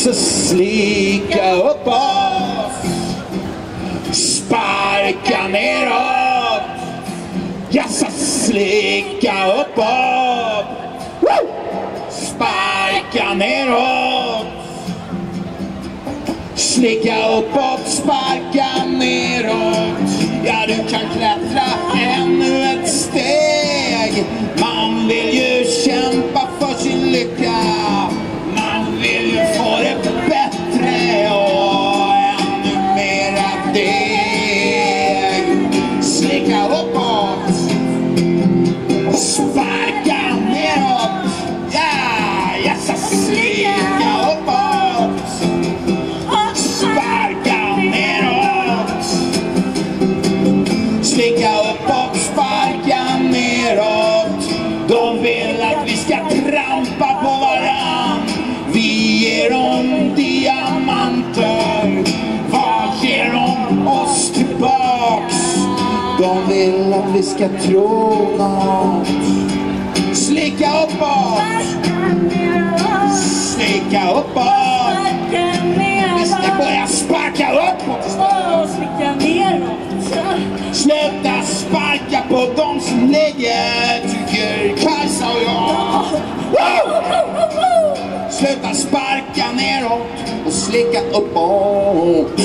Så slicka uppåt, sparka neråt. Ja, så slicka uppåt, sparka neråt. Slicka uppåt, sparka neråt. Ja, du kan klättra ännu ett steg. Man vill ju kämpa för sin lycka. Man vill ju få det bättre och ännu mera deg. Slicka uppåt, sparka neråt. Ja, så slicka uppåt, sparka neråt. Slicka uppåt, sparka neråt. De vill att vi ska trampa på varann. Vi ger dem diamanter. Vad ger de oss tillbaks? De vill att vi ska tro något. Slicka uppåt, slicka uppåt. Vi ska börja sparka uppåt istället. Slicka neråt. Sluta sparka på dem som ligger, tycker Kajsa och jag. Sluta sparka neråt och slicka uppåt.